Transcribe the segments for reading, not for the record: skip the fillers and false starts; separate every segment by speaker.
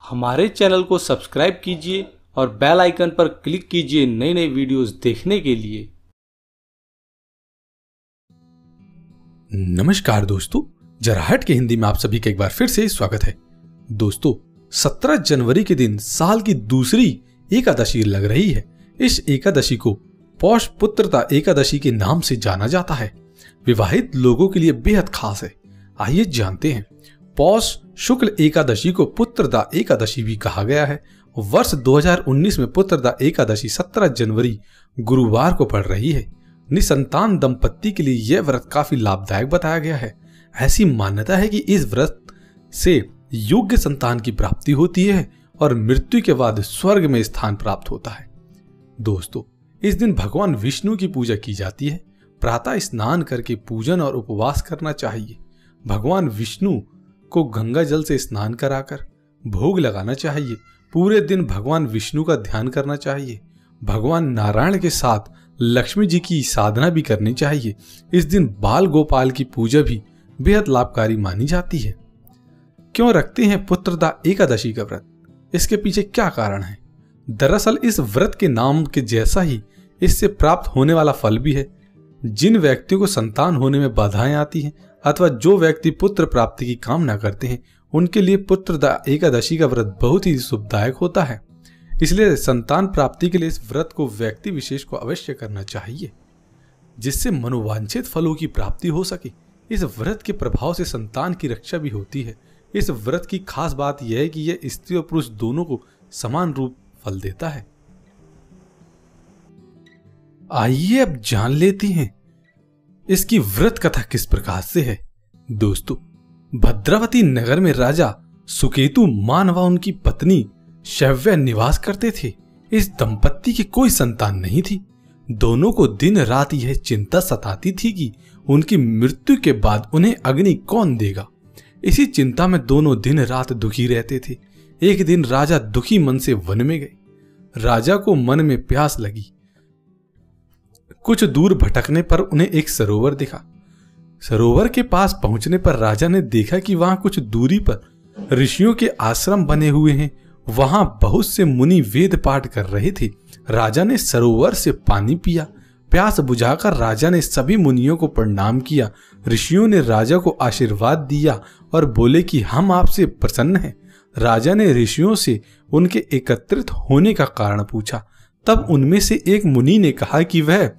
Speaker 1: हमारे चैनल को सब्सक्राइब कीजिए और बेल आइकन पर क्लिक कीजिए नई नई वीडियोस देखने के लिए।
Speaker 2: नमस्कार दोस्तों, जराहट के हिंदी में आप सभी का एक बार फिर से स्वागत है। दोस्तों, 17 जनवरी के दिन साल की दूसरी एकादशी लग रही है। इस एकादशी को पौष पुत्रदा एकादशी के नाम से जाना जाता है। विवाहित लोगों के लिए बेहद खास है। आइए जानते हैं। पौष शुक्ल एकादशी को पुत्रदा एकादशी भी कहा गया है। वर्ष 2019 में पुत्रदा एकादशी 17 जनवरी गुरुवार को पड़ रही है। निसंतान दंपत्ति के लिए यह व्रत काफी लाभदायक बताया गया है। ऐसी मान्यता है कि इस व्रत से योग्य संतान की प्राप्ति होती है और मृत्यु के बाद स्वर्ग में स्थान प्राप्त होता है। दोस्तों, इस दिन भगवान विष्णु की पूजा की जाती है। प्रातः स्नान करके पूजन और उपवास करना चाहिए। भगवान विष्णु को गंगा जल से स्नान कराकर भोग लगाना चाहिए। पूरे दिन भगवान विष्णु का ध्यान करना चाहिए। भगवान नारायण के साथ लक्ष्मी जी की साधना भी करनी चाहिए। इस दिन बाल गोपाल की पूजा भी बेहद लाभकारी मानी जाती है। क्यों रखते हैं पुत्रदा एकादशी का व्रत? इसके पीछे क्या कारण है? दरअसल इस व्रत के नाम के जैसा ही इससे प्राप्त होने वाला फल भी है। जिन व्यक्तियों को संतान होने में बाधाएं आती हैं अथवा जो व्यक्ति पुत्र प्राप्ति की कामना करते हैं, उनके लिए पुत्रदा एकादशी का व्रत बहुत ही शुभदायक होता है। इसलिए संतान प्राप्ति के लिए इस व्रत को व्यक्ति विशेष को अवश्य करना चाहिए, जिससे मनोवांछित फलों की प्राप्ति हो सके। इस व्रत के प्रभाव से संतान की रक्षा भी होती है। इस व्रत की खास बात यह है कि यह स्त्री और पुरुष दोनों को समान रूप फल देता है। आइए अब जान लेते हैं इसकी व्रत कथा किस प्रकार से है। दोस्तों, भद्रावती नगर में राजा सुकेतु मान व उनकी पत्नी शव्या निवास करते थे। इस दंपत्ति की कोई संतान नहीं थी। दोनों को दिन रात यह चिंता सताती थी कि उनकी मृत्यु के बाद उन्हें अग्नि कौन देगा। इसी चिंता में दोनों दिन रात दुखी रहते थे। एक दिन राजा दुखी मन से वन में गए। राजा को मन में प्यास लगी। कुछ दूर भटकने पर उन्हें एक सरोवर दिखा। सरोवर के पास पहुंचने पर राजा ने देखा कि वहां कुछ दूरी पर ऋषियों के आश्रम बने हुए हैं। वहां बहुत से मुनि वेद पाठ कर रहे थे। राजा ने सरोवर से पानी पिया। प्यास बुझाकर राजा ने सभी मुनियों को प्रणाम किया। ऋषियों ने राजा को आशीर्वाद दिया और बोले कि हम आपसे प्रसन्न हैं। राजा ने ऋषियों से उनके एकत्रित होने का कारण पूछा। तब उनमें से एक मुनि ने कहा कि वह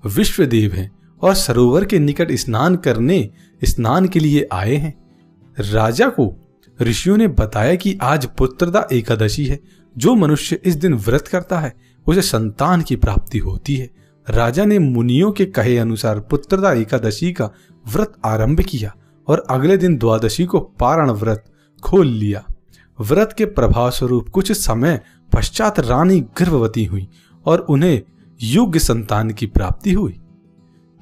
Speaker 2: विश्वदेव हैं और सरोवर के निकट स्नान के लिए आए हैं। राजा को ऋषियों ने बताया कि आज पुत्रदा एकादशी है। जो मनुष्य इस दिन व्रत करता है उसे संतान की प्राप्ति होती है। राजा ने मुनियों के कहे अनुसार पुत्रदा एकादशी का व्रत आरंभ किया और अगले दिन द्वादशी को पारण व्रत खोल लिया। व्रत के प्रभाव स्वरूप कुछ समय पश्चात रानी गर्भवती हुई और उन्हें योग्य संतान की प्राप्ति हुई।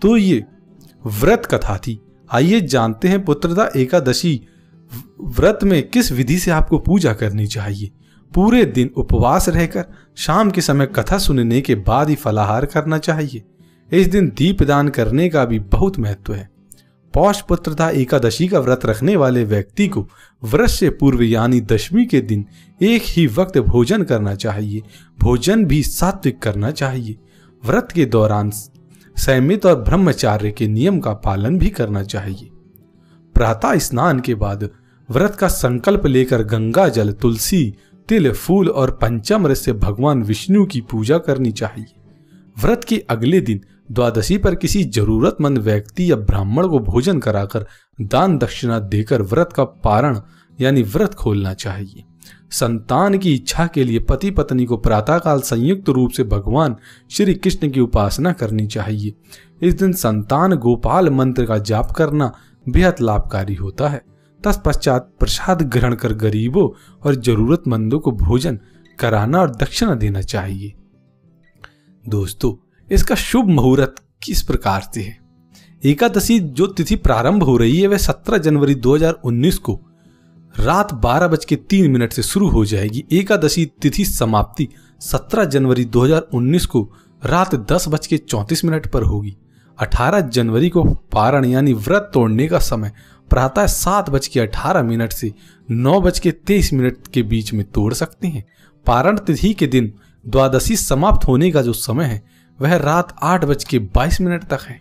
Speaker 2: तो ये व्रत कथा थी। आइए जानते हैं पुत्रदा एकादशी व्रत में किस विधि से आपको पूजा करनी चाहिए। पूरे दिन उपवास रहकर शाम के समय कथा सुनने के बाद ही फलाहार करना चाहिए। इस दिन दीपदान करने का भी बहुत महत्व है। पौष पुत्रदा एकादशी का व्रत रखने वाले व्यक्ति को व्रत से पूर्व यानी दशमी के दिन एक ही वक्त भोजन करना चाहिए। भोजन भी सात्विक करना चाहिए। व्रत के दौरान संयमित और ब्रह्मचार्य के नियम का पालन भी करना चाहिए। प्रातः स्नान के बाद व्रत का संकल्प लेकर गंगा जल, तुलसी, तिल, फूल और पंचामृत से भगवान विष्णु की पूजा करनी चाहिए। व्रत के अगले दिन द्वादशी पर किसी जरूरतमंद व्यक्ति या ब्राह्मण को भोजन कराकर दान दक्षिणा देकर व्रत का पारण यानी व्रत खोलना चाहिए। संतान की इच्छा के लिए पति पत्नी को प्रातःकाल संयुक्त रूप से भगवान श्री कृष्ण की उपासना करनी चाहिए। इस दिन संतान गोपाल मंत्र का जाप करना बेहद लाभकारी होता है। तत्पश्चात प्रसाद ग्रहण कर गरीबों और जरूरतमंदों को भोजन कराना और दक्षिणा देना चाहिए। दोस्तों, इसका शुभ मुहूर्त किस प्रकार से है? एकादशी जो तिथि प्रारंभ हो रही है वह 17 जनवरी 2019 को रात 12:03 से शुरू हो जाएगी। एकादशी तिथि समाप्ति 17 जनवरी 2019 को रात 10:34 पर होगी। 18 जनवरी को पारण यानी व्रत तोड़ने का समय प्रातः 7:18 से 9:23 के बीच में तोड़ सकते हैं। पारण तिथि के दिन द्वादशी समाप्त होने का जो समय है वह रात 8:22 तक है।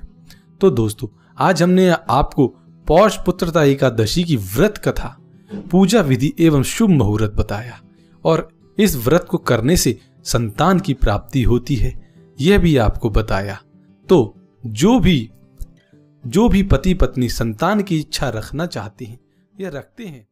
Speaker 2: तो दोस्तों, आज हमने आपको पौष पुत्रता एकादशी की व्रत कथा, पूजा विधि एवं शुभ मुहूर्त बताया और इस व्रत को करने से संतान की प्राप्ति होती है यह भी आपको बताया। तो जो भी पति पत्नी संतान की इच्छा रखना चाहते हैं या रखते हैं